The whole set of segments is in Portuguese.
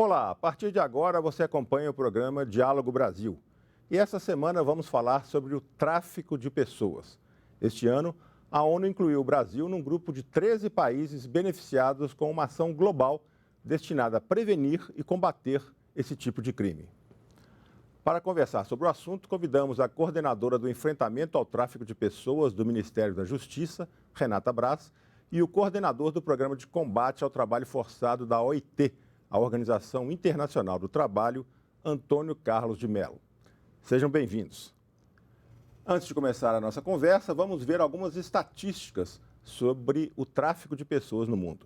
Olá, a partir de agora você acompanha o programa Diálogo Brasil. E essa semana vamos falar sobre o tráfico de pessoas. Este ano, a ONU incluiu o Brasil num grupo de 13 países beneficiados com uma ação global destinada a prevenir e combater esse tipo de crime. Para conversar sobre o assunto, convidamos a coordenadora do enfrentamento ao tráfico de pessoas do Ministério da Justiça, Renata Braz, e o coordenador do Programa de Combate ao Trabalho Forçado da OIT, a Organização Internacional do Trabalho, Antônio Carlos de Mello. Sejam bem-vindos. Antes de começar a nossa conversa, vamos ver algumas estatísticas sobre o tráfico de pessoas no mundo.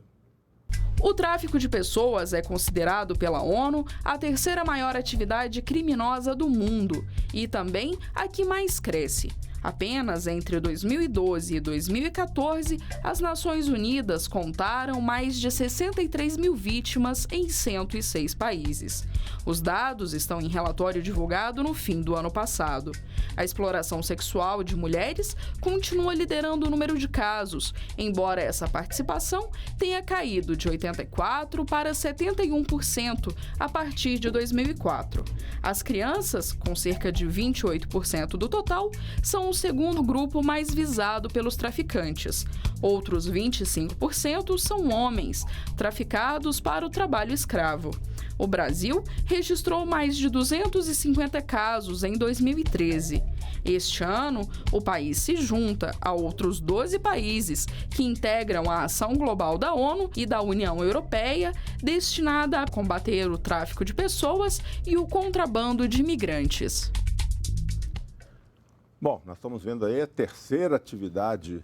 O tráfico de pessoas é considerado pela ONU a terceira maior atividade criminosa do mundo e também a que mais cresce. Apenas entre 2012 e 2014, as Nações Unidas contaram mais de 63 mil vítimas em 106 países. Os dados estão em relatório divulgado no fim do ano passado. A exploração sexual de mulheres continua liderando o número de casos, embora essa participação tenha caído de 84% para 71% a partir de 2004. As crianças, com cerca de 28% do total, são o segundo grupo mais visado pelos traficantes. Outros 25% são homens, traficados para o trabalho escravo. O Brasil registrou mais de 250 casos em 2013. Este ano, o país se junta a outros 12 países que integram a ação global da ONU e da União Europeia destinada a combater o tráfico de pessoas e o contrabando de imigrantes. Bom, nós estamos vendo aí a terceira atividade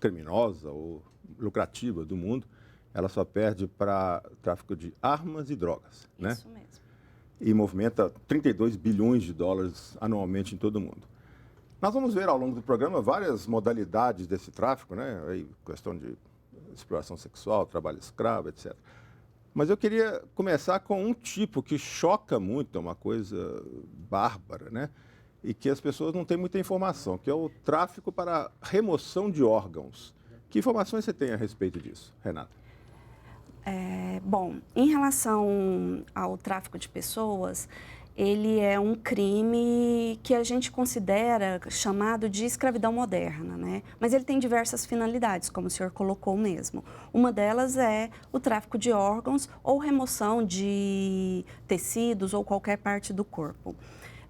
criminosa ou lucrativa do mundo. Ela só perde para tráfico de armas e drogas, né? Isso mesmo. E movimenta 32 bilhões de dólares anualmente em todo o mundo. Nós vamos ver ao longo do programa várias modalidades desse tráfico, né? Aí, questão de exploração sexual, trabalho escravo, etc. Mas eu queria começar com um tipo que choca muito, é uma coisa bárbara, né? E que as pessoas não têm muita informação, que é o tráfico para remoção de órgãos. Que informações você tem a respeito disso, Renata? Bom, em relação ao tráfico de pessoas, ele é um crime que a gente considera chamado de escravidão moderna, né? Mas ele tem diversas finalidades, como o senhor colocou mesmo. Uma delas é o tráfico de órgãos ou remoção de tecidos ou qualquer parte do corpo.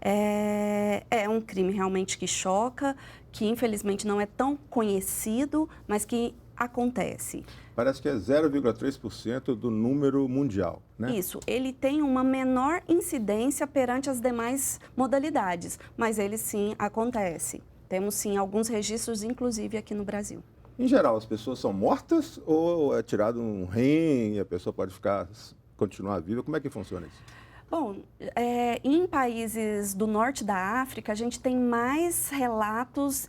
É um crime realmente que choca, que infelizmente não é tão conhecido, mas que acontece. Parece que é 0,3% do número mundial, né? Isso, ele tem uma menor incidência perante as demais modalidades, mas ele sim acontece. Temos sim alguns registros, inclusive aqui no Brasil. Em geral, as pessoas são mortas ou é tirado um rim e a pessoa pode continuar viva? Como é que funciona isso? Bom, em países do norte da África, a gente tem mais relatos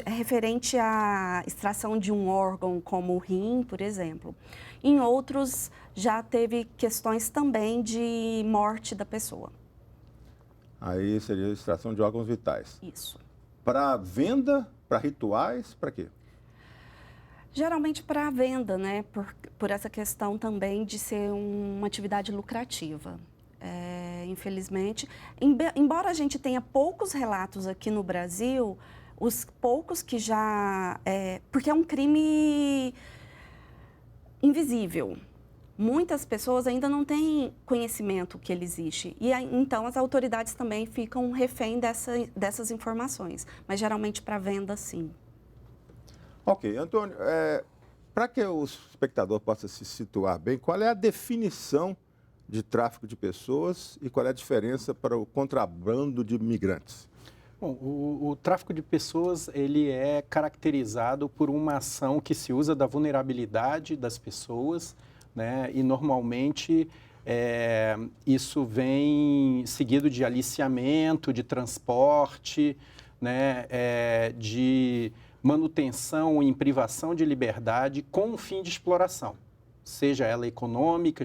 referente à extração de um órgão, como o rim, por exemplo. Em outros, já teve questões também de morte da pessoa. Aí seria a extração de órgãos vitais. Isso. Para venda, para rituais, para quê? Geralmente para venda, né? Por essa questão também de ser uma atividade lucrativa. Infelizmente, embora a gente tenha poucos relatos aqui no Brasil, os poucos que já... porque é um crime invisível. Muitas pessoas ainda não têm conhecimento que ele existe. E então as autoridades também ficam refém dessas informações. Mas geralmente para venda, sim. Ok, Antônio, para que o espectador possa se situar bem, qual é a definição de tráfico de pessoas e qual é a diferença para o contrabando de imigrantes? Bom, o tráfico de pessoas, ele é caracterizado por uma ação que se usa da vulnerabilidade das pessoas, né? E normalmente isso vem seguido de aliciamento, de transporte, né? De manutenção em privação de liberdade com o fim de exploração, seja ela econômica,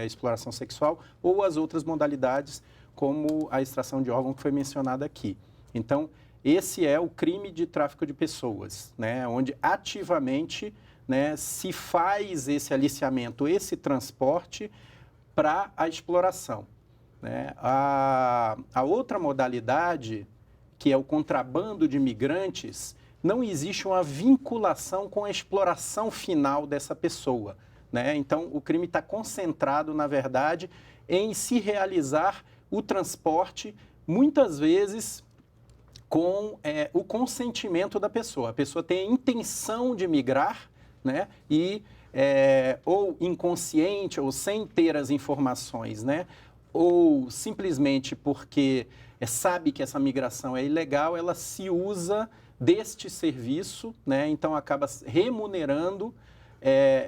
exploração sexual ou as outras modalidades, como a extração de órgão que foi mencionada aqui. Então, esse é o crime de tráfico de pessoas, né? Onde ativamente né, se faz esse aliciamento, esse transporte para a exploração, né? A outra modalidade, que é o contrabando de imigrantes, não existe uma vinculação com a exploração final dessa pessoa, né? Então, o crime está concentrado, na verdade, em se realizar o transporte, muitas vezes com o consentimento da pessoa. A pessoa tem a intenção de migrar, né? E ou inconsciente, ou sem ter as informações, né? Ou simplesmente porque sabe que essa migração é ilegal, ela se usa deste serviço, né? Então acaba remunerando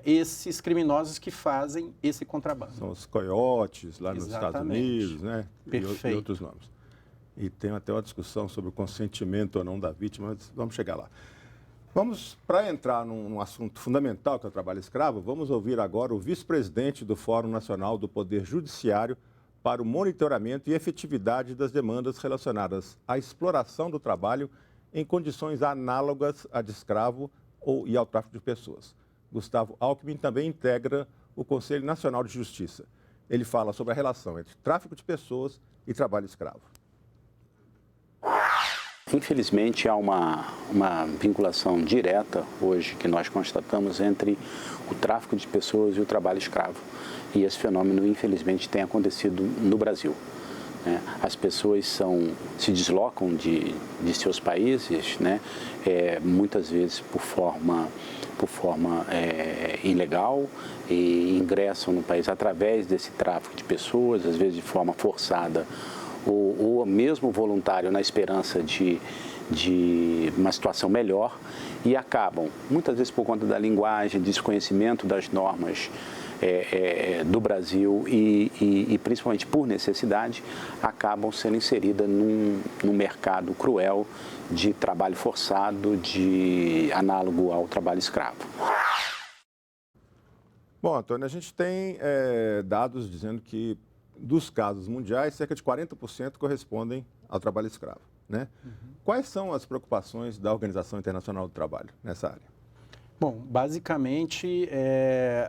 esses criminosos que fazem esse contrabando. São os coiotes lá nos Estados Exatamente. Unidos, né? Perfeito. E outros nomes. E tem até uma discussão sobre o consentimento ou não da vítima, mas vamos chegar lá. Para entrar num assunto fundamental que é o trabalho escravo, vamos ouvir agora o vice-presidente do Fórum Nacional do Poder Judiciário para o monitoramento e efetividade das demandas relacionadas à exploração do trabalho em condições análogas à de escravo e ao tráfico de pessoas. Gustavo Alckmin também integra o Conselho Nacional de Justiça. Ele fala sobre a relação entre tráfico de pessoas e trabalho escravo. Infelizmente, há uma vinculação direta hoje que nós constatamos entre o tráfico de pessoas e o trabalho escravo. E esse fenômeno, infelizmente, tem acontecido no Brasil. Né? As pessoas se deslocam de seus países, né? Muitas vezes por forma ilegal, e ingressam no país através desse tráfico de pessoas, às vezes de forma forçada ou mesmo voluntário, na esperança de uma situação melhor, e acabam, muitas vezes por conta da linguagem, desconhecimento das normas do Brasil e principalmente por necessidade, acabam sendo inseridas num mercado cruel de trabalho forçado, análogo ao trabalho escravo. Bom, Antônio, a gente tem dados dizendo que dos casos mundiais, cerca de 40% correspondem ao trabalho escravo, né? Uhum. Quais são as preocupações da Organização Internacional do Trabalho nessa área? Bom, basicamente,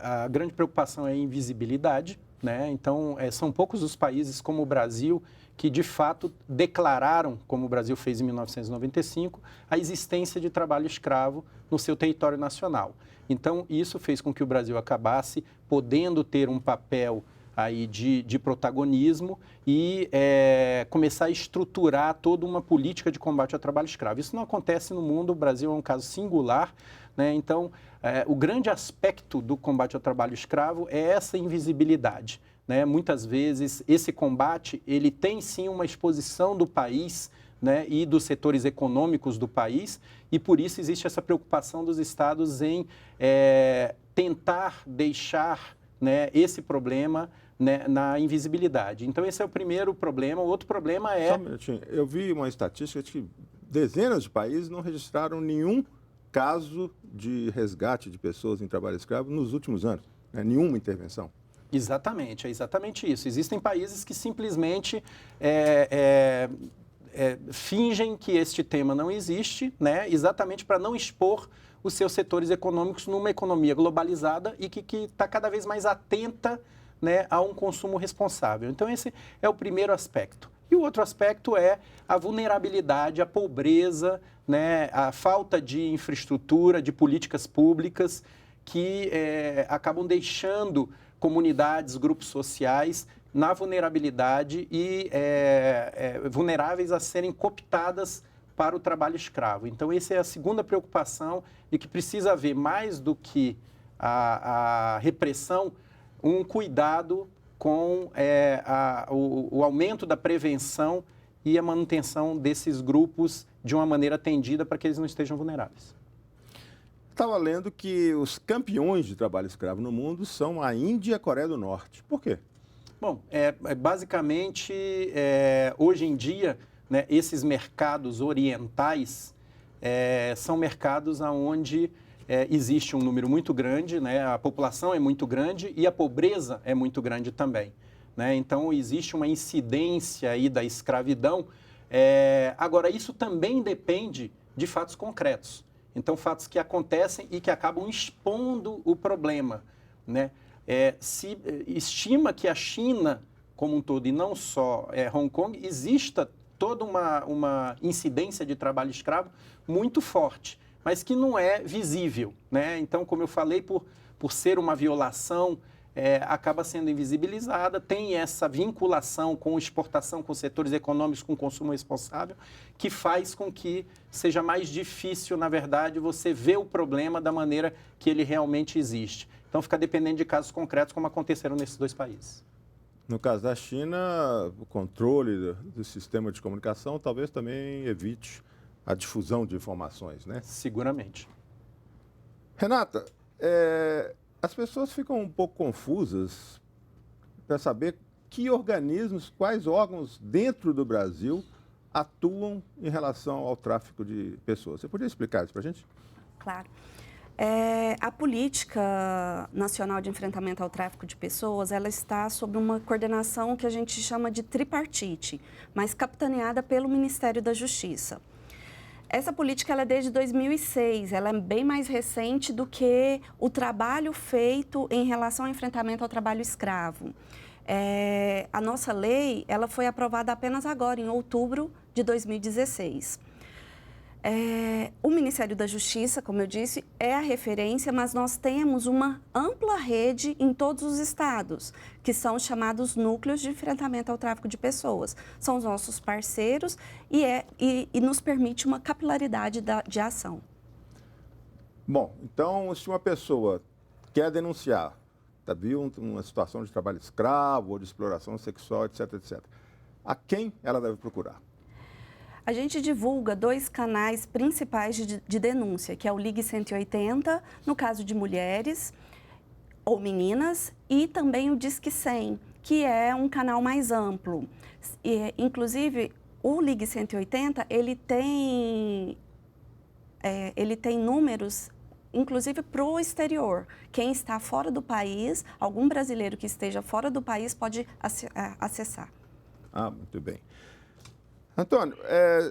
a grande preocupação é a invisibilidade, né? Então, são poucos os países como o Brasil que, de fato, declararam, como o Brasil fez em 1995, a existência de trabalho escravo no seu território nacional. Então, isso fez com que o Brasil acabasse podendo ter um papel aí de protagonismo e começar a estruturar toda uma política de combate ao trabalho escravo. Isso não acontece no mundo, o Brasil é um caso singular, né? Então, o grande aspecto do combate ao trabalho escravo é essa invisibilidade, né? Muitas vezes, esse combate, ele tem sim uma exposição do país, né, e dos setores econômicos do país, e por isso existe essa preocupação dos estados em tentar deixar, né, esse problema, né, na invisibilidade. Então, esse é o primeiro problema. O outro problema é... Só um minutinho. Eu vi uma estatística de que dezenas de países não registraram nenhum caso de resgate de pessoas em trabalho escravo nos últimos anos, né? Nenhuma intervenção. Exatamente, é exatamente isso. Existem países que simplesmente fingem que este tema não existe, né, exatamente para não expor os seus setores econômicos numa economia globalizada e que está cada vez mais atenta, né, a um consumo responsável. Então, esse é o primeiro aspecto. E o outro aspecto é a vulnerabilidade, a pobreza, né, a falta de infraestrutura, de políticas públicas que acabam deixando comunidades, grupos sociais na vulnerabilidade e vulneráveis a serem cooptadas para o trabalho escravo. Então, essa é a segunda preocupação e que precisa haver, mais do que a repressão, um cuidado com o aumento da prevenção e a manutenção desses grupos de uma maneira atendida para que eles não estejam vulneráveis. Estava lendo que os campeões de trabalho escravo no mundo são a Índia e a Coreia do Norte. Por quê? Bom, basicamente, hoje em dia, né, esses mercados orientais são mercados onde existe um número muito grande, né, a população é muito grande e a pobreza é muito grande também, né? Então, existe uma incidência aí da escravidão. Agora, isso também depende de fatos concretos. Então, fatos que acontecem e que acabam expondo o problema, né? Se estima que a China, como um todo, e não só Hong Kong, exista toda uma incidência de trabalho escravo muito forte, mas que não é visível, né? Então, como eu falei, por ser uma violação, acaba sendo invisibilizada, tem essa vinculação com exportação, com setores econômicos, com consumo responsável, que faz com que seja mais difícil, na verdade, você ver o problema da maneira que ele realmente existe. Então, fica dependendo de casos concretos, como aconteceram nesses dois países. No caso da China, o controle do sistema de comunicação talvez também evite a difusão de informações, né? Seguramente. Renata, as pessoas ficam um pouco confusas para saber que organismos, quais órgãos dentro do Brasil atuam em relação ao tráfico de pessoas. Você poderia explicar isso para a gente? Claro. A Política Nacional de Enfrentamento ao Tráfico de Pessoas, ela está sob uma coordenação que a gente chama de tripartite, mas capitaneada pelo Ministério da Justiça. Essa política ela é desde 2006, ela é bem mais recente do que o trabalho feito em relação ao enfrentamento ao trabalho escravo. A nossa lei ela foi aprovada apenas agora, em outubro de 2016. O Ministério da Justiça, como eu disse, é a referência, mas nós temos uma ampla rede em todos os estados, que são chamados núcleos de enfrentamento ao tráfico de pessoas. São os nossos parceiros e nos permite uma capilaridade de ação. Bom, então, se uma pessoa quer denunciar, viu uma situação de trabalho escravo ou de exploração sexual, etc., etc., a quem ela deve procurar? A gente divulga 2 canais principais de denúncia, que é o Ligue 180, no caso de mulheres ou meninas, e também o Disque 100, que é um canal mais amplo. Inclusive, o Ligue 180, ele tem números, inclusive, para o exterior. Quem está fora do país, algum brasileiro que esteja fora do país pode acessar. Ah, muito bem. Antônio,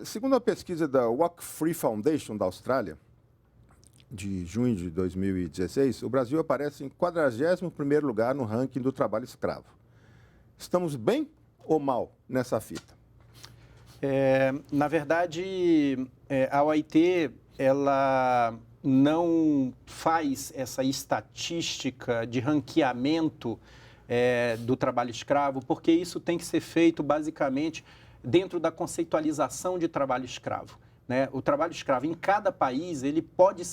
segundo a pesquisa da Walk Free Foundation da Austrália, de junho de 2016, o Brasil aparece em 41º lugar no ranking do trabalho escravo. Estamos bem ou mal nessa fita? Na verdade, a OIT, ela não faz essa estatística de ranqueamento do trabalho escravo, porque isso tem que ser feito, basicamente, dentro da conceitualização de trabalho escravo, né? O trabalho escravo em cada país, ele pode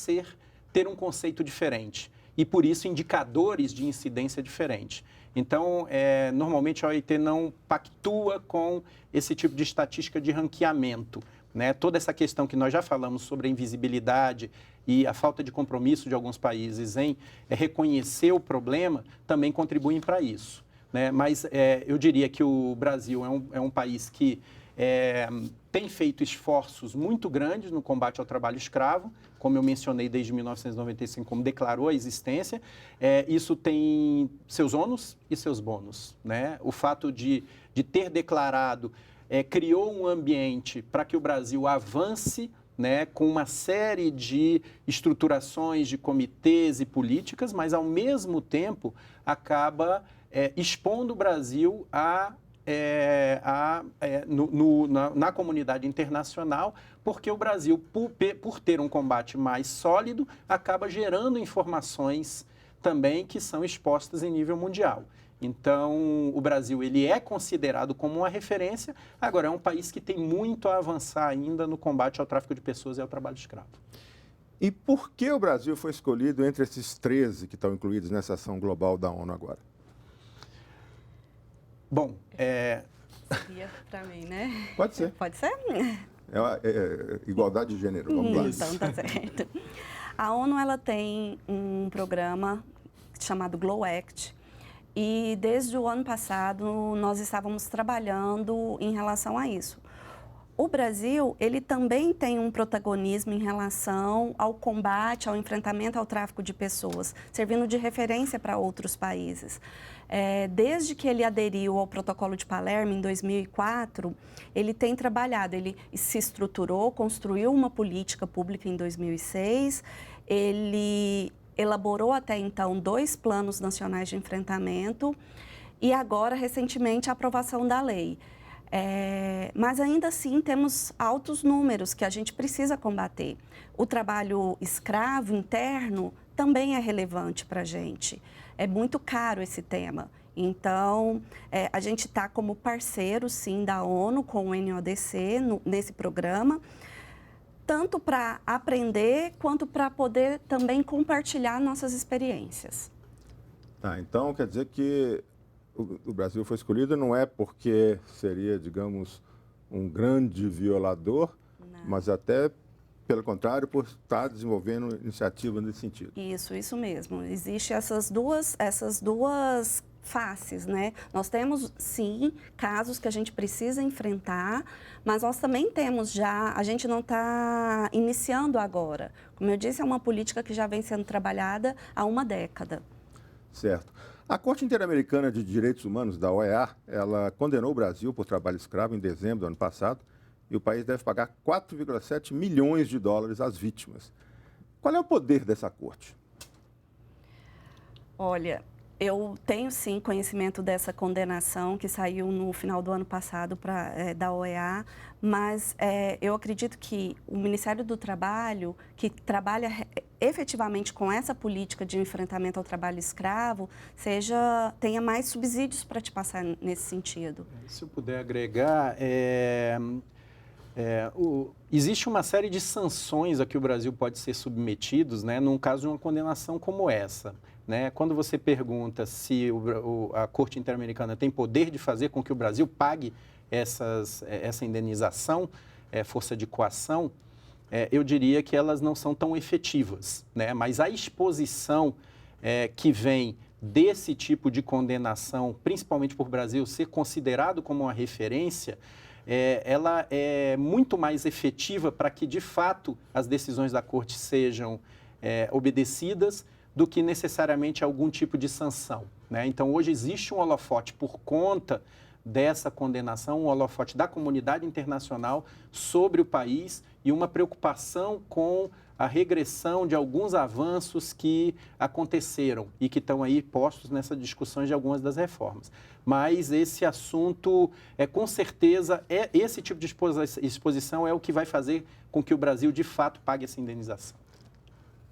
ter um conceito diferente e, por isso, indicadores de incidência diferentes. Então, normalmente a OIT não pactua com esse tipo de estatística de ranqueamento, né? Toda essa questão que nós já falamos sobre a invisibilidade e a falta de compromisso de alguns países em reconhecer o problema também contribuem para isso. Né? Mas eu diria que o Brasil é um país que tem feito esforços muito grandes no combate ao trabalho escravo, como eu mencionei desde 1995, como declarou a existência. Isso tem seus ônus e seus bônus, né? O fato de ter declarado criou um ambiente para que o Brasil avance, né, com uma série de estruturações de comitês e políticas, mas, ao mesmo tempo, acaba expondo o Brasil na comunidade internacional, porque o Brasil, por ter um combate mais sólido, acaba gerando informações também que são expostas em nível mundial. Então, o Brasil ele é considerado como uma referência, agora é um país que tem muito a avançar ainda no combate ao tráfico de pessoas e ao trabalho escravo. E por que o Brasil foi escolhido entre esses 13 que estão incluídos nessa ação global da ONU agora? Bom, seria para mim, né? Pode ser. Pode ser? Igualdade de gênero, vamos lá. Então, tá certo. A ONU ela tem um programa chamado Glow Act e desde o ano passado nós estávamos trabalhando em relação a isso. o Brasil, ele também tem um protagonismo em relação ao combate, ao enfrentamento ao tráfico de pessoas, servindo de referência para outros países. Desde que ele aderiu ao Protocolo de Palermo, em 2004, ele tem trabalhado, ele se estruturou, construiu uma política pública em 2006, ele elaborou até então 2 planos nacionais de enfrentamento e agora, recentemente, a aprovação da lei. Mas ainda assim temos altos números que a gente precisa combater. O trabalho escravo interno também é relevante para a gente. É muito caro esse tema. Então, a gente está como parceiro, sim, da ONU com o NODC nesse programa, tanto para aprender quanto para poder também compartilhar nossas experiências. Tá, então quer dizer que o Brasil foi escolhido não é porque seria, digamos, um grande violador, não, mas até, pelo contrário, por estar desenvolvendo iniciativa nesse sentido. Isso mesmo. Existem essas duas faces, né? Nós temos, sim, casos que a gente precisa enfrentar, mas nós também temos já, a gente não está iniciando agora. Como eu disse, é uma política que já vem sendo trabalhada há uma década. Certo. A Corte Interamericana de Direitos Humanos, da OEA, ela condenou o Brasil por trabalho escravo em dezembro do ano passado e o país deve pagar 4,7 milhões de dólares às vítimas. Qual é o poder dessa corte? Olha, eu tenho sim conhecimento dessa condenação que saiu no final do ano passado da OEA, mas eu acredito que o Ministério do Trabalho, que trabalha efetivamente com essa política de enfrentamento ao trabalho escravo, tenha mais subsídios para te passar nesse sentido. Se eu puder agregar, existe uma série de sanções a que o Brasil pode ser submetido, né, num caso de uma condenação como essa. Né? Quando você pergunta se a Corte Interamericana tem poder de fazer com que o Brasil pague essa indenização, força de coação, eu diria que elas não são tão efetivas. Né? Mas a exposição que vem desse tipo de condenação, principalmente por o Brasil ser considerado como uma referência, ela é muito mais efetiva para que, de fato, as decisões da Corte sejam obedecidas do que necessariamente algum tipo de sanção. Né? Então, hoje existe um holofote por conta dessa condenação, um holofote da comunidade internacional sobre o país e uma preocupação com a regressão de alguns avanços que aconteceram e que estão aí postos nessas discussões de algumas das reformas. Mas esse assunto, com certeza, esse tipo de exposição é o que vai fazer com que o Brasil, de fato, pague essa indenização.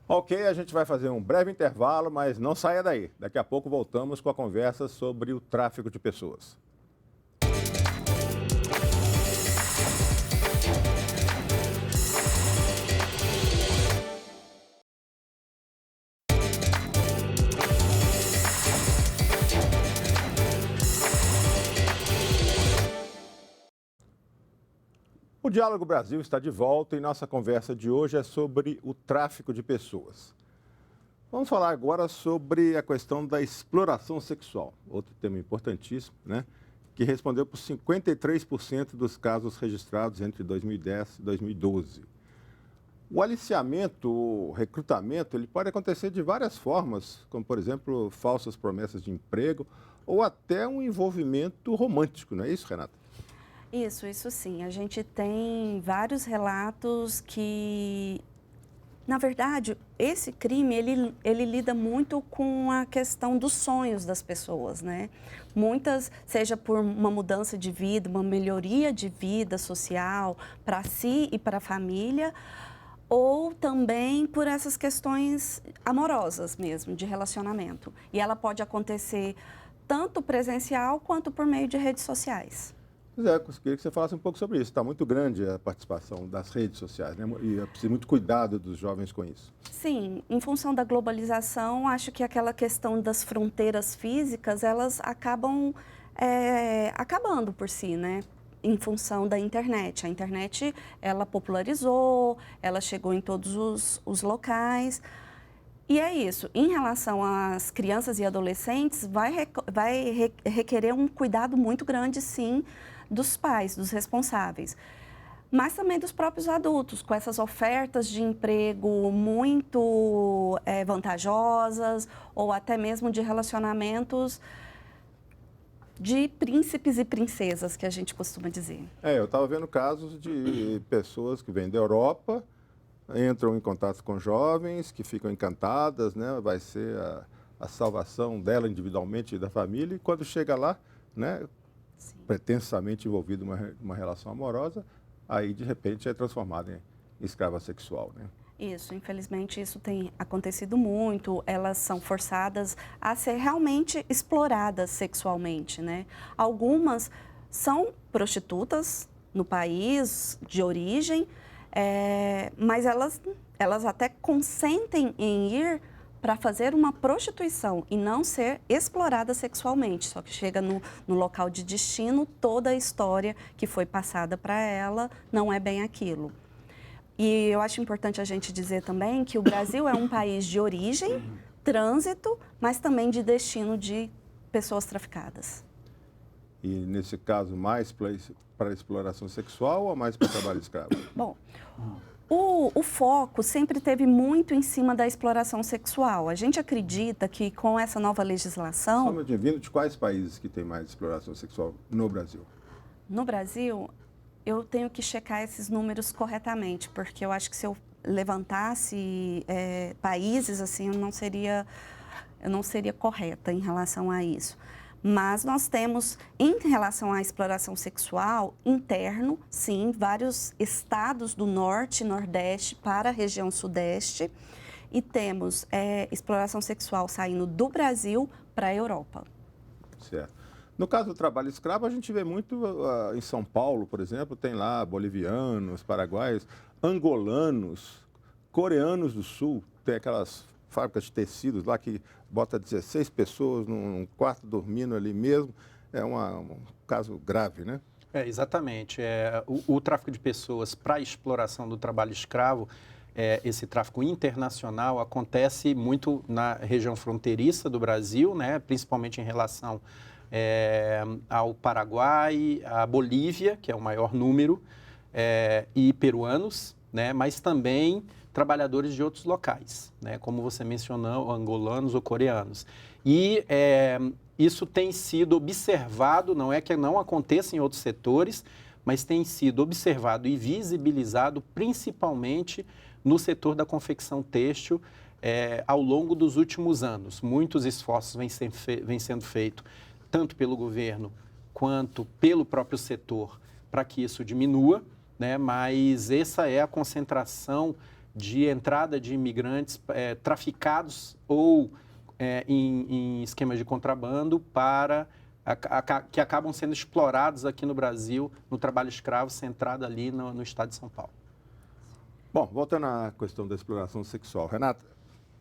Ok, a gente vai fazer um breve intervalo, mas não saia daí. Daqui a pouco voltamos com a conversa sobre o tráfico de pessoas. O Diálogo Brasil está de volta e nossa conversa de hoje é sobre o tráfico de pessoas. Vamos falar agora sobre a questão da exploração sexual, outro tema importantíssimo, né? Que respondeu por 53% dos casos registrados entre 2010 e 2012. O aliciamento, o recrutamento, ele pode acontecer de várias formas, como, por exemplo, falsas promessas de emprego ou até um envolvimento romântico, não é isso, Renata? Isso sim. A gente tem vários relatos que, na verdade, esse crime, ele lida muito com a questão dos sonhos das pessoas, né? Muitas, seja por uma mudança de vida, uma melhoria de vida social para si e para a família, ou também por essas questões amorosas mesmo, de relacionamento. E ela pode acontecer tanto presencial quanto por meio de redes sociais. Eu queria que você falasse um pouco sobre isso. Está muito grande a participação das redes sociais, né? E é preciso muito cuidado dos jovens com isso. Sim, em função da globalização, acho que aquela questão das fronteiras físicas, elas acabam acabando por si, né? Em função da internet. A internet, ela popularizou, ela chegou em todos os locais. E é isso. Em relação às crianças e adolescentes, vai requerer um cuidado muito grande, sim, dos pais, dos responsáveis. mas também dos próprios adultos, com essas ofertas de emprego muito vantajosas, ou até mesmo de relacionamentos de príncipes e princesas, que a gente costuma dizer. Eu estava vendo casos de pessoas que vêm da Europa, entram em contato com jovens, que ficam encantadas, né? Vai ser a salvação dela individualmente e da família, e quando chega lá, né, pretensamente envolvido em uma relação amorosa, aí de repente é transformada em escrava sexual, né? Isso, infelizmente isso tem acontecido muito, elas são forçadas a ser realmente exploradas sexualmente, né? Algumas são prostitutas no país de origem, mas elas até consentem em ir para fazer uma prostituição e não ser explorada sexualmente, só que chega no local de destino, toda a história que foi passada para ela não é bem aquilo. E eu acho importante a gente dizer também que o Brasil é um país de origem, trânsito, mas também de destino de pessoas traficadas. E nesse caso, mais para exploração sexual ou mais para trabalho escravo? Bom, o foco sempre teve muito em cima da exploração sexual. A gente acredita que com essa nova legislação... Somos vindo de quais países que tem mais exploração sexual no Brasil? No Brasil, eu tenho que checar esses números corretamente, porque eu acho que se eu levantasse países, assim, eu não seria correta em relação a isso. Mas nós temos, em relação à exploração sexual, interno, sim, vários estados do norte e nordeste para a região sudeste. E temos exploração sexual saindo do Brasil para a Europa. Certo. No caso do trabalho escravo, a gente vê muito em São Paulo, por exemplo, tem lá bolivianos, paraguaios, angolanos, coreanos do Sul, tem aquelas fábricas de tecidos lá que bota 16 pessoas num quarto dormindo ali mesmo. É um caso grave, né? Exatamente. O tráfico de pessoas para exploração do trabalho escravo, esse tráfico internacional acontece muito na região fronteiriça do Brasil, né? Principalmente em relação ao Paraguai, à Bolívia, que é o maior número, e peruanos, né? Mas também trabalhadores de outros locais, né? Como você mencionou, angolanos ou coreanos. E isso tem sido observado, não é que não aconteça em outros setores, mas tem sido observado e visibilizado principalmente no setor da confecção têxtil ao longo dos últimos anos. Muitos esforços vêm sendo feitos, tanto pelo governo quanto pelo próprio setor, para que isso diminua, né? Mas essa é a concentração de entrada de imigrantes traficados ou em esquemas de contrabando que acabam sendo explorados aqui no Brasil, no trabalho escravo, centrado ali no estado de São Paulo. Bom, voltando à questão da exploração sexual. Renata,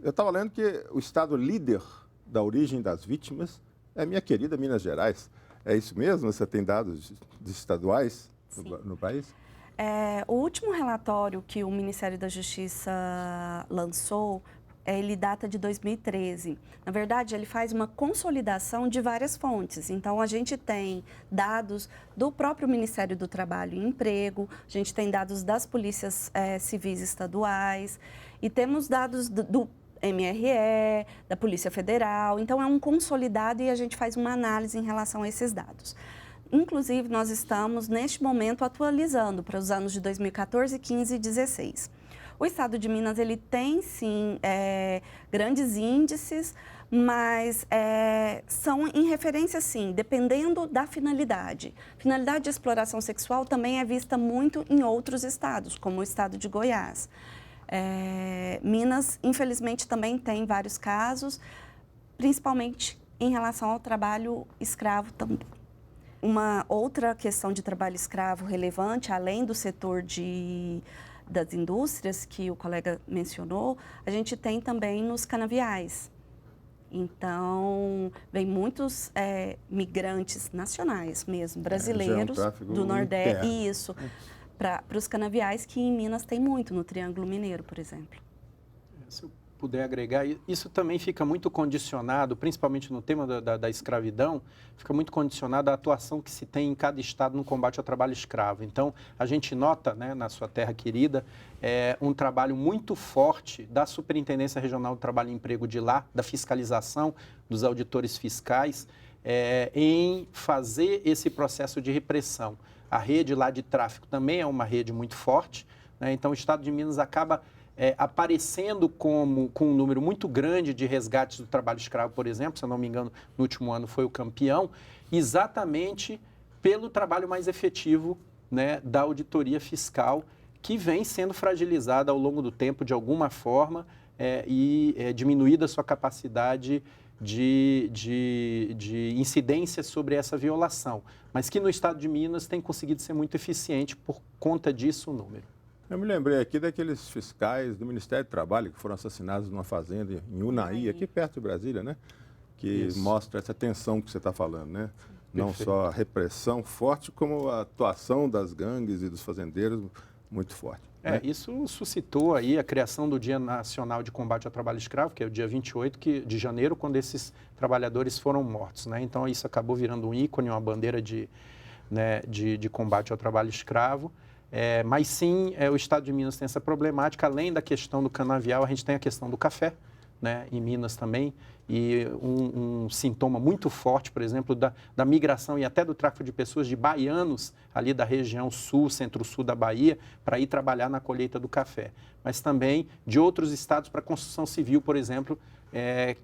eu estava lendo que o estado líder da origem das vítimas é minha querida Minas Gerais. É isso mesmo? Você tem dados estaduais no país? O último relatório que o Ministério da Justiça lançou, ele data de 2013. Na verdade, ele faz uma consolidação de várias fontes. Então, a gente tem dados do próprio Ministério do Trabalho e Emprego, a gente tem dados das polícias civis estaduais e temos dados do MRE, da Polícia Federal. Então, é um consolidado e a gente faz uma análise em relação a esses dados. Inclusive, nós estamos, neste momento, atualizando para os anos de 2014, 15 e 16. O estado de Minas, ele tem, sim, grandes índices, mas são em referência, sim, dependendo da finalidade. Finalidade de exploração sexual também é vista muito em outros estados, como o estado de Goiás. Minas, infelizmente, também tem vários casos, principalmente em relação ao trabalho escravo também. Uma outra questão de trabalho escravo relevante, além do setor das indústrias que o colega mencionou, a gente tem também nos canaviais. Então, vem muitos migrantes nacionais mesmo, brasileiros do Nordeste, isso, para os canaviais, que em Minas tem muito, no Triângulo Mineiro, por exemplo. Se eu puder agregar, isso também fica muito condicionado, principalmente no tema da escravidão, fica muito condicionado à atuação que se tem em cada estado no combate ao trabalho escravo. Então, a gente nota, né, na sua terra querida, um trabalho muito forte da Superintendência Regional do Trabalho e Emprego de lá, da fiscalização dos auditores fiscais, em fazer esse processo de repressão. A rede lá de tráfico também é uma rede muito forte, né? Então, o Estado de Minas acaba aparecendo com um número muito grande de resgates do trabalho escravo, por exemplo, se eu não me engano, no último ano foi o campeão, exatamente pelo trabalho mais efetivo, né, da auditoria fiscal, que vem sendo fragilizada ao longo do tempo de alguma forma e diminuída a sua capacidade de incidência sobre essa violação, mas que no Estado de Minas tem conseguido ser muito eficiente por conta disso o número. Eu me lembrei aqui daqueles fiscais do Ministério do Trabalho que foram assassinados numa fazenda em Unai, aqui perto de Brasília, né? Que Isso. Mostra essa tensão que você está falando, né? Não Perfeito. Só a repressão forte, como a atuação das gangues e dos fazendeiros muito forte. Né? Isso suscitou aí a criação do Dia Nacional de Combate ao Trabalho Escravo, que é o dia 28 de janeiro, quando esses trabalhadores foram mortos, né? Então, isso acabou virando um ícone, uma bandeira de combate ao trabalho escravo. Mas sim, o Estado de Minas tem essa problemática. Além da questão do canavial, a gente tem a questão do café, né, em Minas também. E um sintoma muito forte, por exemplo, da migração e até do tráfico de pessoas de baianos ali da região sul, centro-sul da Bahia, para ir trabalhar na colheita do café. Mas também de outros estados para construção civil, por exemplo,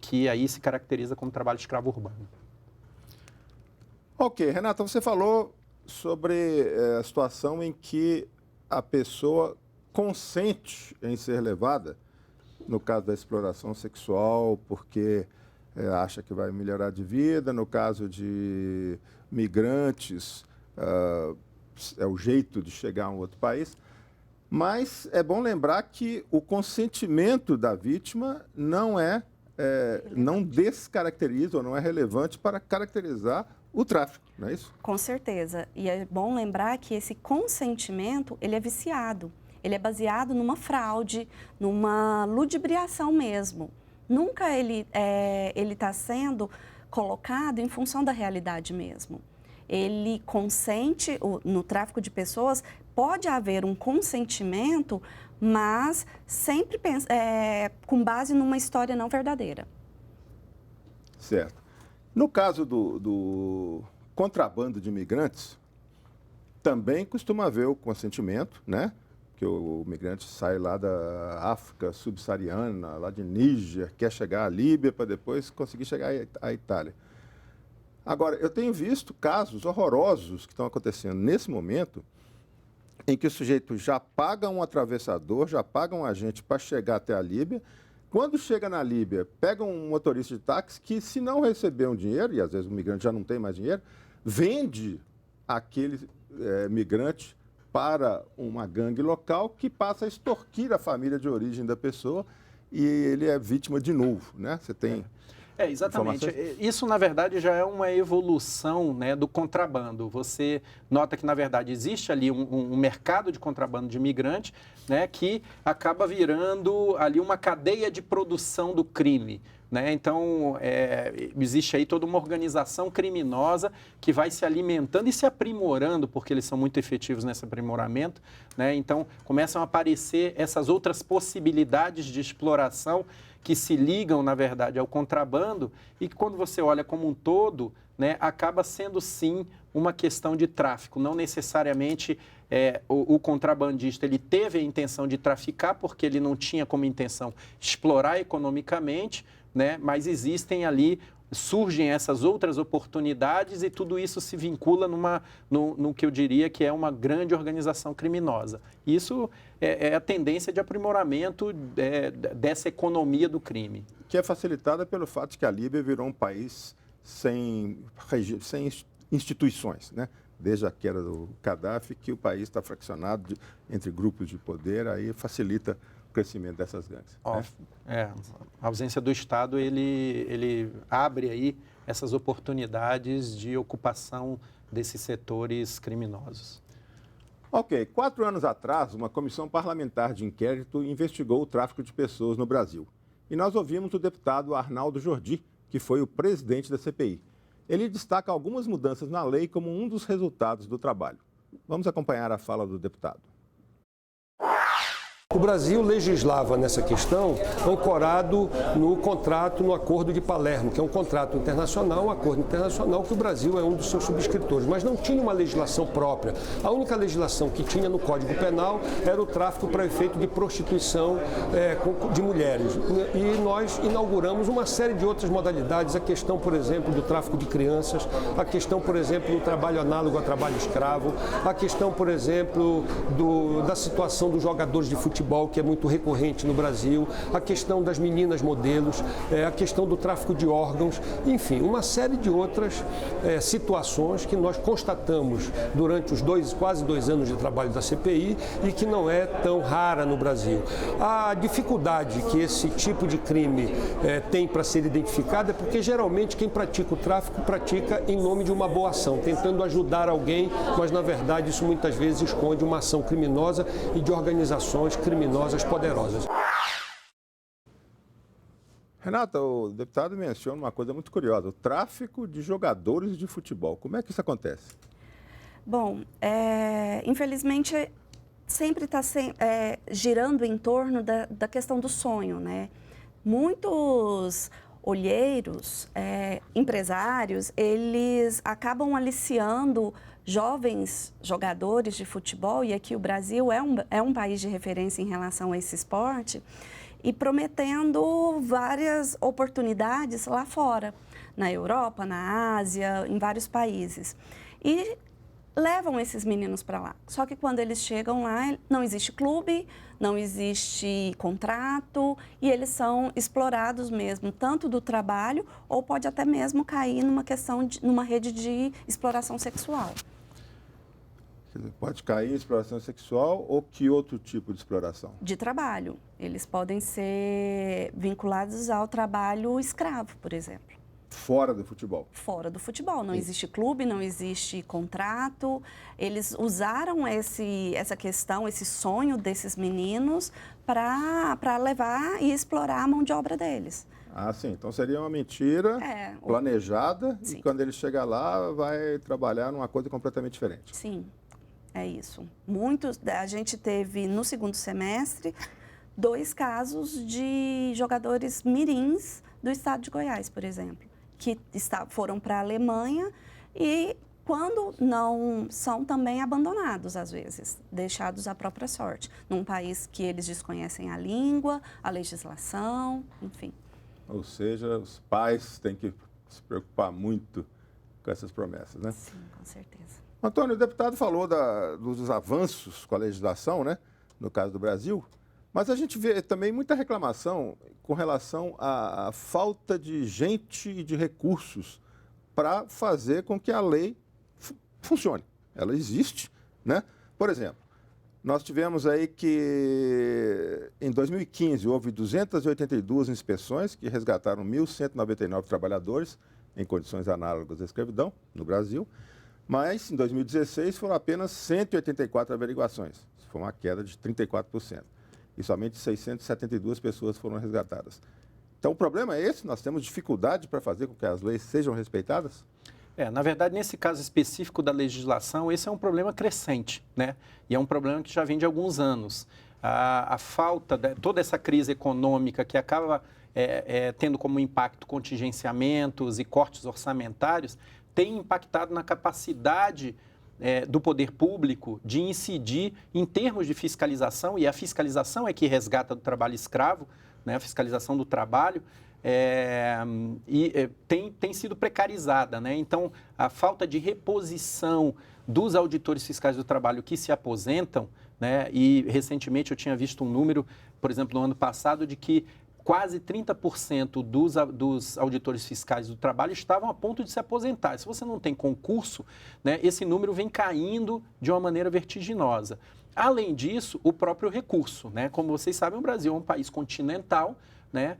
que aí se caracteriza como trabalho escravo urbano. Ok, Renata, você falou sobre a situação em que a pessoa consente em ser levada, no caso da exploração sexual, porque acha que vai melhorar de vida, no caso de migrantes, é o jeito de chegar a um outro país. Mas é bom lembrar que o consentimento da vítima não descaracteriza ou não é relevante para caracterizar o tráfico, não é isso? Com certeza. E é bom lembrar que esse consentimento, ele é viciado. Ele é baseado numa fraude, numa ludibriação mesmo. Nunca ele está sendo colocado em função da realidade mesmo. Ele consente, no tráfico de pessoas, pode haver um consentimento, mas sempre com base numa história não verdadeira. Certo. No caso do contrabando de imigrantes, também costuma haver o consentimento, né? Que o migrante sai lá da África subsaariana, lá de Níger, quer chegar à Líbia para depois conseguir chegar à Itália. Agora, eu tenho visto casos horrorosos que estão acontecendo nesse momento, em que o sujeito já paga um atravessador, já paga um agente para chegar até a Líbia. Quando chega na Líbia, pega um motorista de táxi que, se não receber um dinheiro, e às vezes o migrante já não tem mais dinheiro, vende aquele migrante para uma gangue local que passa a extorquir a família de origem da pessoa e ele é vítima de novo, né? Você tem... exatamente. Isso, na verdade, já é uma evolução, né, do contrabando. Você nota que, na verdade, existe ali um mercado de contrabando de imigrante, né, que acaba virando ali uma cadeia de produção do crime, né? Então, existe aí toda uma organização criminosa que vai se alimentando e se aprimorando, porque eles são muito efetivos nesse aprimoramento, né? Então, começam a aparecer essas outras possibilidades de exploração que se ligam, na verdade, ao contrabando e que, quando você olha como um todo, né, acaba sendo, sim, uma questão de tráfico. Não necessariamente o contrabandista ele teve a intenção de traficar, porque ele não tinha como intenção explorar economicamente, né, mas existem ali, surgem essas outras oportunidades e tudo isso se vincula no que eu diria que é uma grande organização criminosa. Isso é a tendência de aprimoramento dessa economia do crime. Que é facilitada pelo fato de que a Líbia virou um país sem instituições, né? Desde a queda do Gaddafi, que o país está fraccionado entre grupos de poder, aí facilita o crescimento dessas gangues. A ausência do Estado, ele abre aí essas oportunidades de ocupação desses setores criminosos. Ok, 4 anos atrás, uma comissão parlamentar de inquérito investigou o tráfico de pessoas no Brasil. e nós ouvimos o deputado Arnaldo Jordi, que foi o presidente da CPI. Ele destaca algumas mudanças na lei como um dos resultados do trabalho. Vamos acompanhar a fala do deputado. O Brasil legislava nessa questão ancorado no contrato, no Acordo de Palermo, que é um contrato internacional, um acordo internacional que o Brasil é um dos seus subscritores, mas não tinha uma legislação própria. A única legislação que tinha no Código Penal era o tráfico para efeito de prostituição de mulheres. E nós inauguramos uma série de outras modalidades, a questão, por exemplo, do tráfico de crianças, a questão, por exemplo, do trabalho análogo a trabalho escravo, a questão, por exemplo, da situação dos jogadores de futebol, que é muito recorrente no Brasil, a questão das meninas modelos, a questão do tráfico de órgãos, enfim, uma série de outras situações que nós constatamos durante os quase dois anos de trabalho da CPI e que não é tão rara no Brasil. A dificuldade que esse tipo de crime tem para ser identificado é porque geralmente quem pratica o tráfico pratica em nome de uma boa ação, tentando ajudar alguém, mas na verdade isso muitas vezes esconde uma ação criminosa e de organizações criminosas poderosas. Renata, o deputado menciona uma coisa muito curiosa, o tráfico de jogadores de futebol. Como é que isso acontece? Bom, infelizmente sempre está girando em torno da questão do sonho, né? Muitos olheiros, empresários, eles acabam aliciando jovens jogadores de futebol, e aqui o Brasil é um país de referência em relação a esse esporte, e prometendo várias oportunidades lá fora, na Europa, na Ásia, em vários países. E levam esses meninos para lá. Só que quando eles chegam lá, não existe clube, não existe contrato, e eles são explorados mesmo, tanto do trabalho, ou pode até mesmo cair numa rede de exploração sexual. Pode cair em exploração sexual ou que outro tipo de exploração? De trabalho. Eles podem ser vinculados ao trabalho escravo, por exemplo. Fora do futebol? Fora do futebol. Não existe clube, não existe contrato. Eles usaram essa questão, esse sonho desses meninos para levar e explorar a mão de obra deles. Ah, sim. Então seria uma mentira planejada e quando ele chega lá vai trabalhar numa coisa completamente diferente. Sim, é isso. A gente teve no segundo semestre 2 casos de jogadores mirins do estado de Goiás, por exemplo, que foram para a Alemanha e quando não são também abandonados, às vezes, deixados à própria sorte, num país que eles desconhecem a língua, a legislação, enfim. Ou seja, os pais têm que se preocupar muito com essas promessas, né? Sim, com certeza. Antônio, o deputado falou dos avanços com a legislação, né, no caso do Brasil, mas a gente vê também muita reclamação com relação à falta de gente e de recursos para fazer com que a lei funcione. Ela existe, né? Por exemplo, nós tivemos aí que em 2015 houve 282 inspeções que resgataram 1.199 trabalhadores em condições análogas à escravidão no Brasil, mas em 2016 foram apenas 184 averiguações. Isso foi uma queda de 34%. E somente 672 pessoas foram resgatadas. Então, o problema é esse? Nós temos dificuldade para fazer com que as leis sejam respeitadas? Na verdade, nesse caso específico da legislação, esse é um problema crescente, né? E é um problema que já vem de alguns anos. A falta de toda essa crise econômica que acaba tendo como impacto contingenciamentos e cortes orçamentários, tem impactado na capacidade do poder público de incidir em termos de fiscalização, e a fiscalização é que resgata do trabalho escravo, né, a fiscalização do trabalho, tem sido precarizada, né? Então, a falta de reposição dos auditores fiscais do trabalho que se aposentam, né, e recentemente eu tinha visto um número, por exemplo, no ano passado, de que quase 30% dos auditores fiscais do trabalho estavam a ponto de se aposentar. Se você não tem concurso, né, esse número vem caindo de uma maneira vertiginosa. Além disso, o próprio recurso, né? Como vocês sabem, o Brasil é um país continental, né?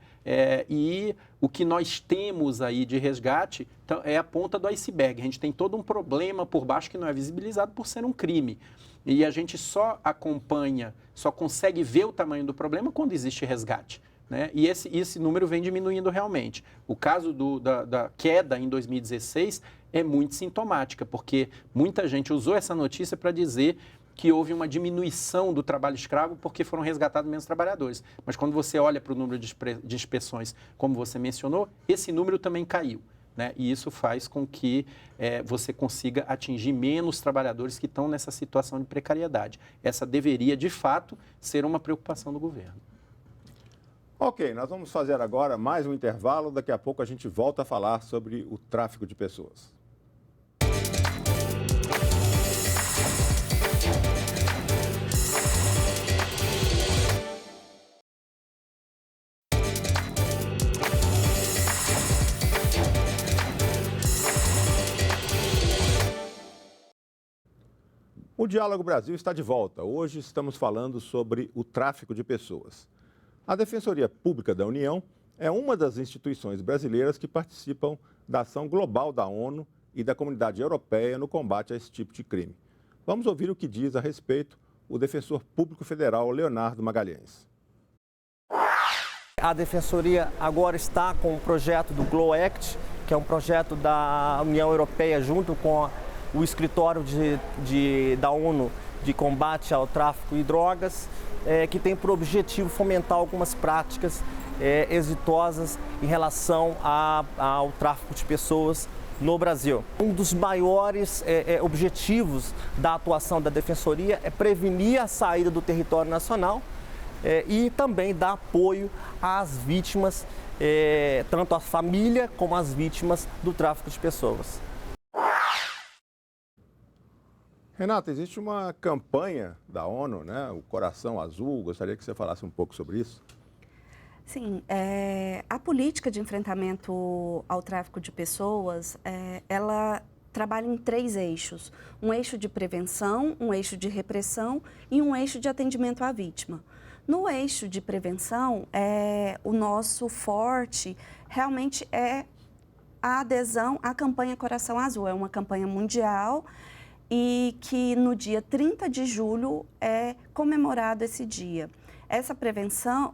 E o que nós temos aí de resgate é a ponta do iceberg. A gente tem todo um problema por baixo que não é visibilizado por ser um crime. E a gente só acompanha, só consegue ver o tamanho do problema quando existe resgate. né? E esse número vem diminuindo realmente. O caso da queda em 2016 é muito sintomática, porque muita gente usou essa notícia para dizer que houve uma diminuição do trabalho escravo porque foram resgatados menos trabalhadores. Mas quando você olha para o número de inspeções, como você mencionou, esse número também caiu, né? E isso faz com que você consiga atingir menos trabalhadores que estão nessa situação de precariedade. Essa deveria, de fato, ser uma preocupação do governo. Ok, nós vamos fazer agora mais um intervalo. Daqui a pouco a gente volta a falar sobre o tráfico de pessoas. O Diálogo Brasil está de volta. Hoje estamos falando sobre o tráfico de pessoas. A Defensoria Pública da União é uma das instituições brasileiras que participam da ação global da ONU e da Comunidade Europeia no combate a esse tipo de crime. Vamos ouvir o que diz a respeito o Defensor Público Federal Leonardo Magalhães. A Defensoria agora está com o projeto do GLOW Act, que é um projeto da União Europeia junto com o escritório da ONU de combate ao tráfico e drogas, que tem por objetivo fomentar algumas práticas exitosas em relação ao tráfico de pessoas no Brasil. Um dos maiores objetivos da atuação da Defensoria é prevenir a saída do território nacional e também dar apoio às vítimas, tanto a família como as vítimas do tráfico de pessoas. Renata, existe uma campanha da ONU, né? O Coração Azul. Gostaria que você falasse um pouco sobre isso. Sim, a política de enfrentamento ao tráfico de pessoas, ela trabalha em 3 eixos. Um eixo de prevenção, um eixo de repressão e um eixo de atendimento à vítima. No eixo de prevenção, o nosso forte realmente é a adesão à campanha Coração Azul. É uma campanha mundial e que no dia 30 de julho é comemorado esse dia. Essa prevenção,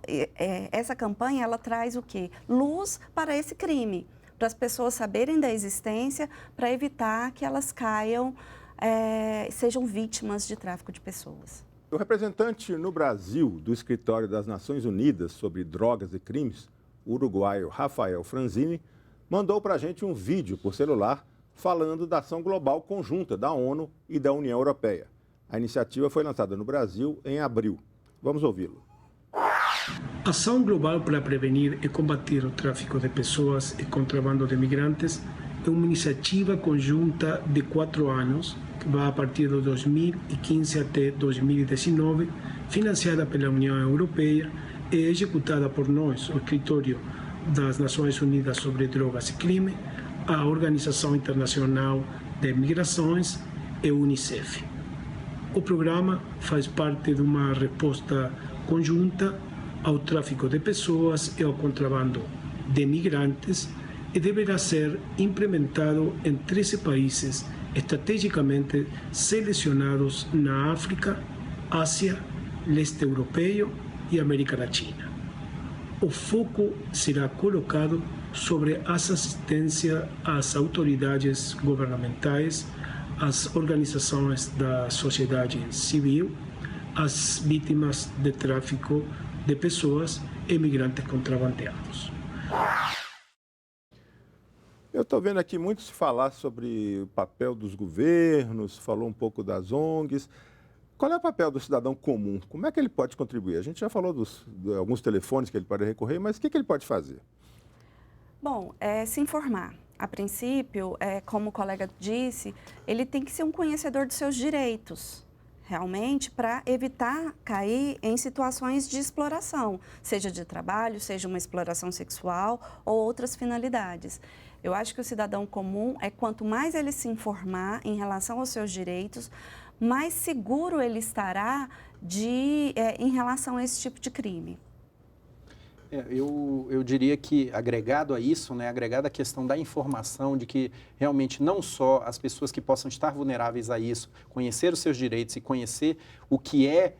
essa campanha, ela traz o quê? Luz para esse crime, para as pessoas saberem da existência, para evitar que elas caiam, sejam vítimas de tráfico de pessoas. O representante no Brasil do Escritório das Nações Unidas sobre Drogas e Crimes, o uruguaio Rafael Franzini, mandou para a gente um vídeo por celular falando da ação global conjunta da ONU e da União Europeia. A iniciativa foi lançada no Brasil em abril. Vamos ouvi-lo. Ação global para prevenir e combater o tráfico de pessoas e contrabando de migrantes é uma iniciativa conjunta de 4 anos, que vai a partir de 2015 até 2019, financiada pela União Europeia e executada por nós, o Escritório das Nações Unidas sobre Drogas e Crime, a Organização Internacional de Migrações e o Unicef. O programa faz parte de uma resposta conjunta ao tráfico de pessoas e ao contrabando de migrantes e deverá ser implementado em 13 países estrategicamente selecionados na África, Ásia, leste europeu e América Latina. O foco será colocado sobre a assistência às autoridades governamentais, às organizações da sociedade civil, às vítimas de tráfico de pessoas e migrantes contrabandeados. Eu estou vendo aqui muito se falar sobre o papel dos governos, falou um pouco das ONGs. Qual é o papel do cidadão comum? Como é que ele pode contribuir? A gente já falou de alguns telefones que ele pode recorrer, mas o que ele pode fazer? Bom, se informar. A princípio, como o colega disse, ele tem que ser um conhecedor dos seus direitos, realmente, para evitar cair em situações de exploração, seja de trabalho, seja uma exploração sexual ou outras finalidades. Eu acho que o cidadão comum quanto mais ele se informar em relação aos seus direitos, mais seguro ele estará em relação a esse tipo de crime. Eu diria que, agregado a isso, né, agregado à questão da informação, de que realmente não só as pessoas que possam estar vulneráveis a isso, conhecer os seus direitos e conhecer o que é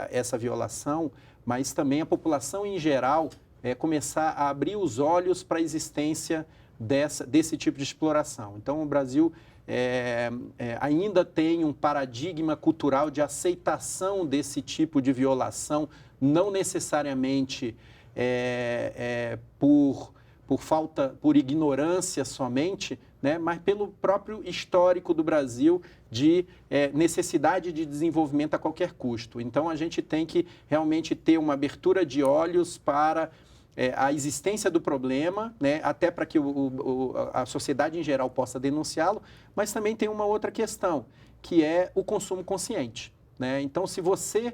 essa violação, mas também a população em geral começar a abrir os olhos para a existência desse tipo de exploração. Então, o Brasil ainda tem um paradigma cultural de aceitação desse tipo de violação, não necessariamente por ignorância somente, né, mas pelo próprio histórico do Brasil de necessidade de desenvolvimento a qualquer custo. Então, a gente tem que realmente ter uma abertura de olhos para a existência do problema, né, até para que a sociedade em geral possa denunciá-lo, mas também tem uma outra questão, que é o consumo consciente, né? Então, se você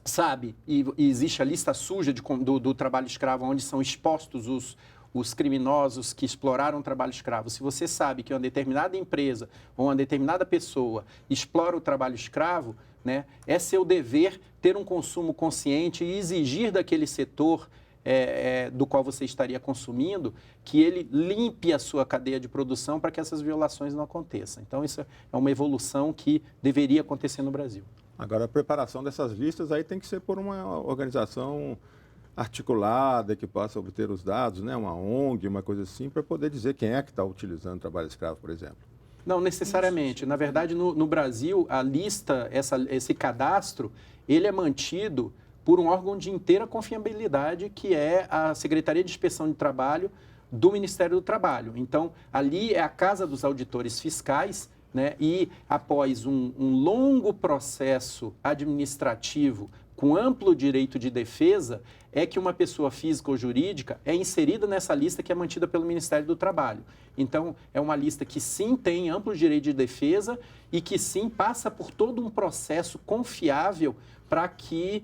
sabe, e existe a lista suja do trabalho escravo, onde são expostos os criminosos que exploraram o trabalho escravo, se você sabe que uma determinada empresa ou uma determinada pessoa explora o trabalho escravo, né, é seu dever ter um consumo consciente e exigir daquele setor do qual você estaria consumindo, que ele limpe a sua cadeia de produção para que essas violações não aconteçam. Então, isso é uma evolução que deveria acontecer no Brasil. Agora, a preparação dessas listas aí tem que ser por uma organização articulada que possa obter os dados, né? Uma ONG, uma coisa assim, para poder dizer quem é que está utilizando trabalho escravo, por exemplo. Não necessariamente. Na verdade, no Brasil, a lista, esse cadastro, ele é mantido por um órgão de inteira confiabilidade, que é a Secretaria de Inspeção de Trabalho do Ministério do Trabalho. Então, ali é a Casa dos Auditores Fiscais, né? E após um longo processo administrativo com amplo direito de defesa, é que uma pessoa física ou jurídica é inserida nessa lista que é mantida pelo Ministério do Trabalho. Então, é uma lista que sim tem amplo direito de defesa e que sim passa por todo um processo confiável para que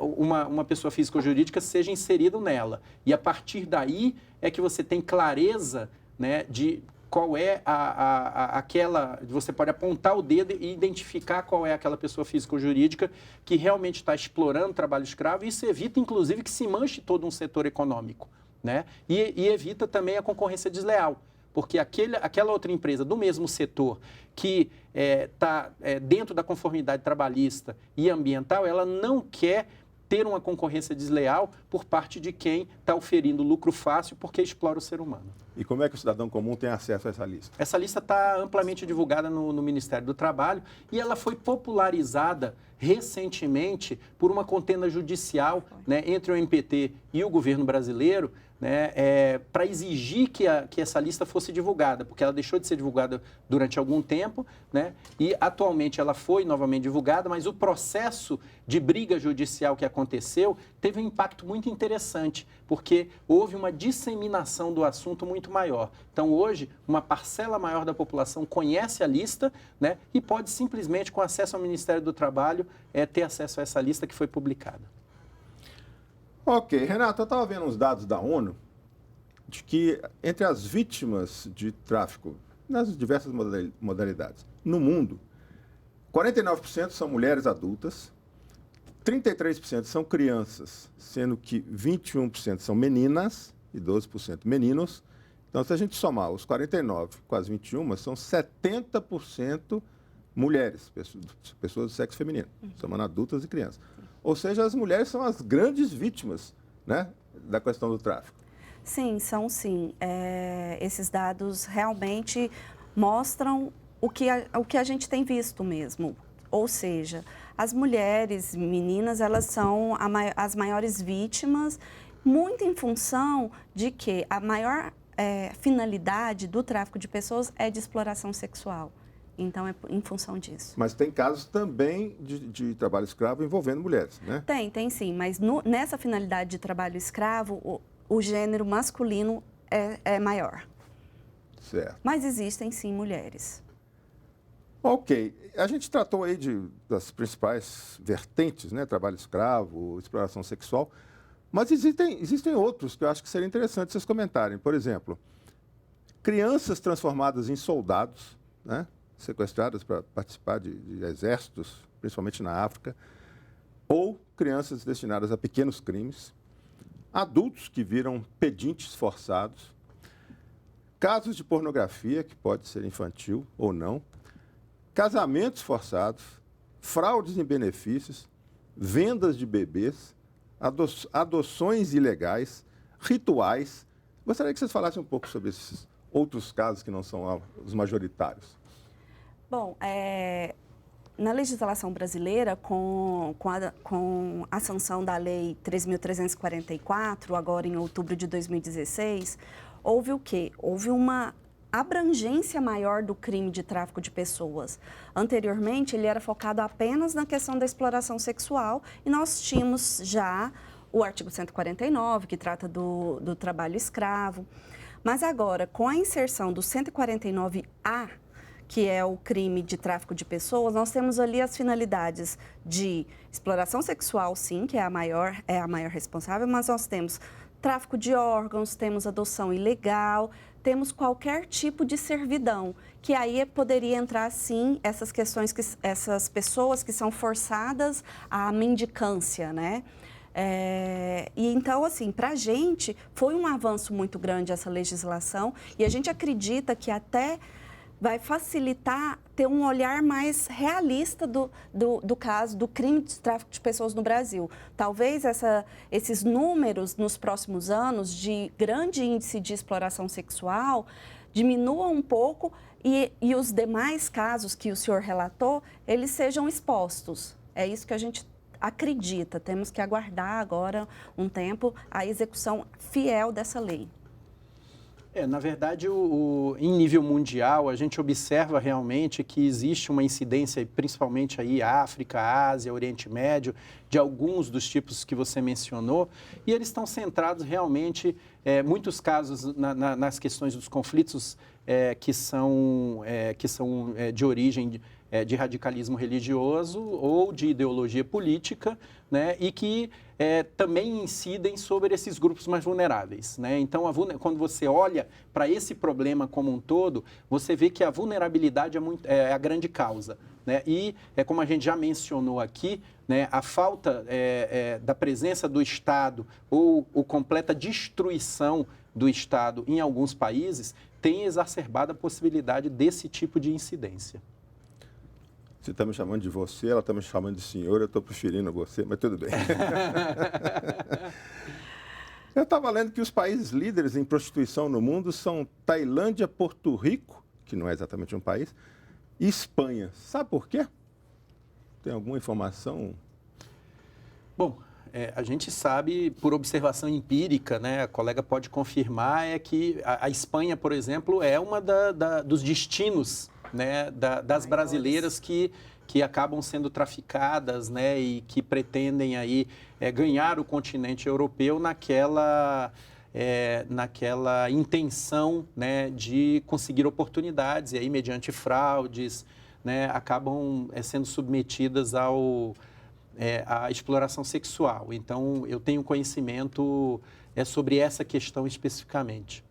uma pessoa física ou jurídica seja inserida nela. E a partir daí é que você tem clareza, né, de qual é aquela... Você pode apontar o dedo e identificar qual é aquela pessoa física ou jurídica que realmente está explorando o trabalho escravo, e isso evita, inclusive, que se manche todo um setor econômico, né? E evita também a concorrência desleal, porque aquela outra empresa do mesmo setor que está dentro da conformidade trabalhista e ambiental, ela não quer ter uma concorrência desleal por parte de quem está oferindo lucro fácil porque explora o ser humano. E como é que o cidadão comum tem acesso a essa lista? Essa lista está amplamente divulgada no Ministério do Trabalho e ela foi popularizada recentemente por uma contenda judicial, né, entre o MPT e o governo brasileiro, né, para exigir que essa lista fosse divulgada, porque ela deixou de ser divulgada durante algum tempo, né, e atualmente ela foi novamente divulgada, mas o processo de briga judicial que aconteceu teve um impacto muito interessante, porque houve uma disseminação do assunto muito maior. Então, hoje, uma parcela maior da população conhece a lista, né, e pode simplesmente, com acesso ao Ministério do Trabalho, ter acesso a essa lista que foi publicada. Ok, Renato, eu estava vendo uns dados da ONU de que entre as vítimas de tráfico, nas diversas modalidades, no mundo, 49% são mulheres adultas, 33% são crianças, sendo que 21% são meninas e 12% meninos. Então, se a gente somar os 49 com as 21, são 70% mulheres, pessoas do sexo feminino, somando adultas e crianças. Ou seja, as mulheres são as grandes vítimas, né, da questão do tráfico. Sim, são sim. Esses dados realmente mostram o que a gente tem visto mesmo. Ou seja, as mulheres, meninas, elas são as maiores vítimas, muito em função de que a maior finalidade do tráfico de pessoas é de exploração sexual. Então, é em função disso. Mas tem casos também de trabalho escravo envolvendo mulheres, né? Tem sim. Mas nessa finalidade de trabalho escravo, o gênero masculino é maior. Certo. Mas existem sim mulheres. Ok. A gente tratou aí das principais vertentes, né? Trabalho escravo, exploração sexual. Mas existem outros que eu acho que seria interessante vocês comentarem. Por exemplo, crianças transformadas em soldados, né? Sequestradas para participar de exércitos, principalmente na África, ou crianças destinadas a pequenos crimes, adultos que viram pedintes forçados, casos de pornografia, que pode ser infantil ou não, casamentos forçados, fraudes em benefícios, vendas de bebês, adoções ilegais, rituais. Gostaria que vocês falassem um pouco sobre esses outros casos que não são os majoritários. Bom, na legislação brasileira, com a sanção da Lei 3.344, agora em outubro de 2016, houve o quê? Houve uma abrangência maior do crime de tráfico de pessoas. Anteriormente, ele era focado apenas na questão da exploração sexual e nós tínhamos já o artigo 149, que trata do trabalho escravo. Mas agora, com a inserção do 149A, que é o crime de tráfico de pessoas, nós temos ali as finalidades de exploração sexual, sim, que é a maior responsável, mas nós temos tráfico de órgãos, temos adoção ilegal, temos qualquer tipo de servidão, que aí poderia entrar, sim, essas questões, essas pessoas que são forçadas à mendicância, né? E então, assim, para a gente foi um avanço muito grande essa legislação e a gente acredita que até vai facilitar ter um olhar mais realista do caso, do crime de tráfico de pessoas no Brasil. Talvez esses números nos próximos anos de grande índice de exploração sexual diminuam um pouco e os demais casos que o senhor relatou, eles sejam expostos. É isso que a gente acredita. Temos que aguardar agora um tempo a execução fiel dessa lei. Na verdade, em nível mundial, a gente observa realmente que existe uma incidência, principalmente aí África, Ásia, Oriente Médio, de alguns dos tipos que você mencionou, e eles estão centrados realmente, muitos casos, nas questões dos conflitos que são de origem de radicalismo religioso ou de ideologia política, né, e que também incidem sobre esses grupos mais vulneráveis, né? Então, quando você olha para esse problema como um todo, você vê que a vulnerabilidade é a grande causa, né? E, como a gente já mencionou aqui, né, a falta da presença do Estado ou completa destruição do Estado em alguns países tem exacerbado a possibilidade desse tipo de incidência. Você está me chamando de você, ela está me chamando de senhor, eu estou preferindo você, mas tudo bem. Eu estava lendo que os países líderes em prostituição no mundo são Tailândia, Porto Rico, que não é exatamente um país, e Espanha. Sabe por quê? Tem alguma informação? Bom, a gente sabe, por observação empírica, né, a colega pode confirmar, é que a Espanha, por exemplo, é uma dos destinos, né, das brasileiras que acabam sendo traficadas, né, e que pretendem aí ganhar o continente europeu naquela intenção, né, de conseguir oportunidades e aí mediante fraudes, né, acabam sendo submetidas à exploração sexual. Então, eu tenho conhecimento sobre essa questão especificamente.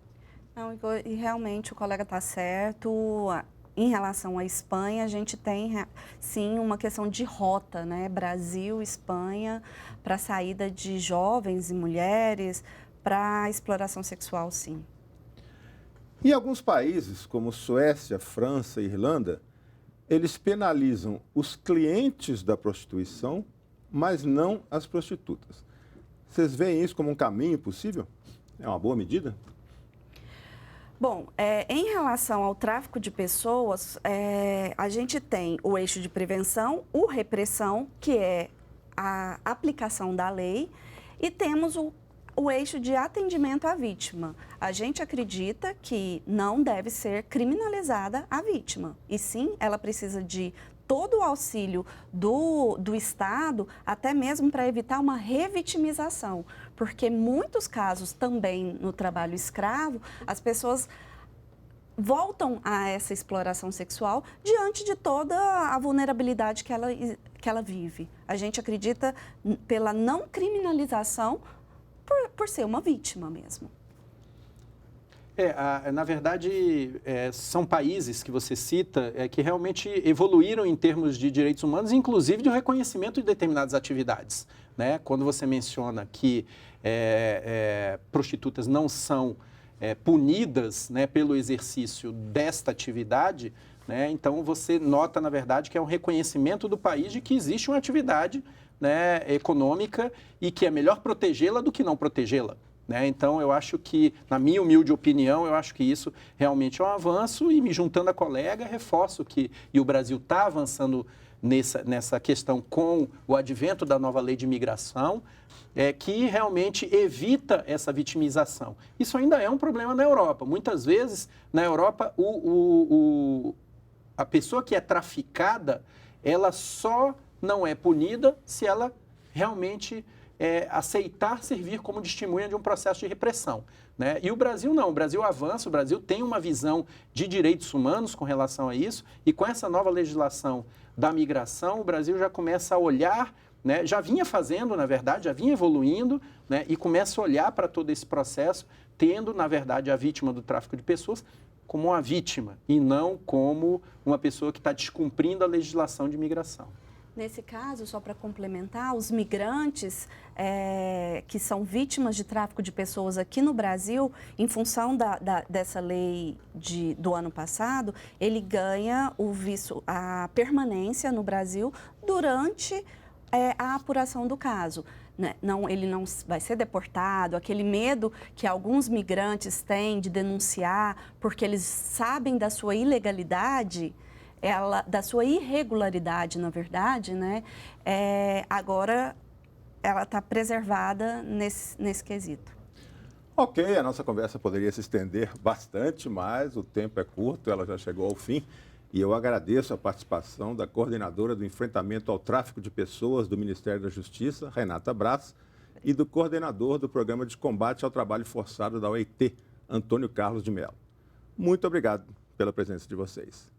Não, e realmente o colega está certo. Em relação à Espanha, a gente tem, sim, uma questão de rota, né? Brasil, Espanha, para a saída de jovens e mulheres para a exploração sexual, sim. Em alguns países, como Suécia, França e Irlanda, eles penalizam os clientes da prostituição, mas não as prostitutas. Vocês veem isso como um caminho possível? É uma boa medida? Bom, em relação ao tráfico de pessoas, a gente tem o eixo de prevenção, o repressão, que é a aplicação da lei, e temos o eixo de atendimento à vítima. A gente acredita que não deve ser criminalizada a vítima, e sim, ela precisa de todo o auxílio do Estado, até mesmo para evitar uma revitimização, porque muitos casos também no trabalho escravo, as pessoas voltam a essa exploração sexual diante de toda a vulnerabilidade que ela vive. A gente acredita pela não criminalização por ser uma vítima mesmo. Na verdade, são países que você cita que realmente evoluíram em termos de direitos humanos, inclusive de reconhecimento de determinadas atividades, né? Quando você menciona que prostitutas não são punidas, né, pelo exercício desta atividade, né? Então, você nota, na verdade, que é um reconhecimento do país de que existe uma atividade, né, econômica e que é melhor protegê-la do que não protegê-la, né? Então, eu acho que, na minha humilde opinião, eu acho que isso realmente é um avanço e, me juntando a colega, reforço que e o Brasil está avançando nessa questão com o advento da nova lei de imigração, que realmente evita essa vitimização. Isso ainda é um problema na Europa. Muitas vezes, na Europa, a pessoa que é traficada, ela só não é punida se ela realmente aceitar servir como testemunha de um processo de repressão, né? E o Brasil não, o Brasil avança, o Brasil tem uma visão de direitos humanos com relação a isso, e com essa nova legislação da migração, o Brasil já começa a olhar, né, já vinha fazendo, na verdade, já vinha evoluindo, né, e começa a olhar para todo esse processo, tendo, na verdade, a vítima do tráfico de pessoas como uma vítima e não como uma pessoa que está descumprindo a legislação de imigração. Nesse caso, só para complementar, os migrantes que são vítimas de tráfico de pessoas aqui no Brasil, em função dessa lei do ano passado, ele ganha a permanência no Brasil durante a apuração do caso. Ele não vai ser deportado, aquele medo que alguns migrantes têm de denunciar porque eles sabem da sua ilegalidade, da sua irregularidade, na verdade, né? Agora ela está preservada nesse quesito. Ok, a nossa conversa poderia se estender bastante, mas o tempo é curto, ela já chegou ao fim. E eu agradeço a participação da coordenadora do enfrentamento ao tráfico de pessoas do Ministério da Justiça, Renata Braz, e do coordenador do Programa de Combate ao Trabalho Forçado da OIT, Antônio Carlos de Mello. Muito obrigado pela presença de vocês.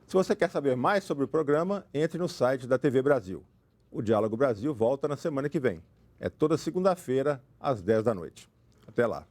Se você quer saber mais sobre o programa, entre no site da TV Brasil. O Diálogo Brasil volta na semana que vem. É toda segunda-feira, às 10 da noite. Até lá.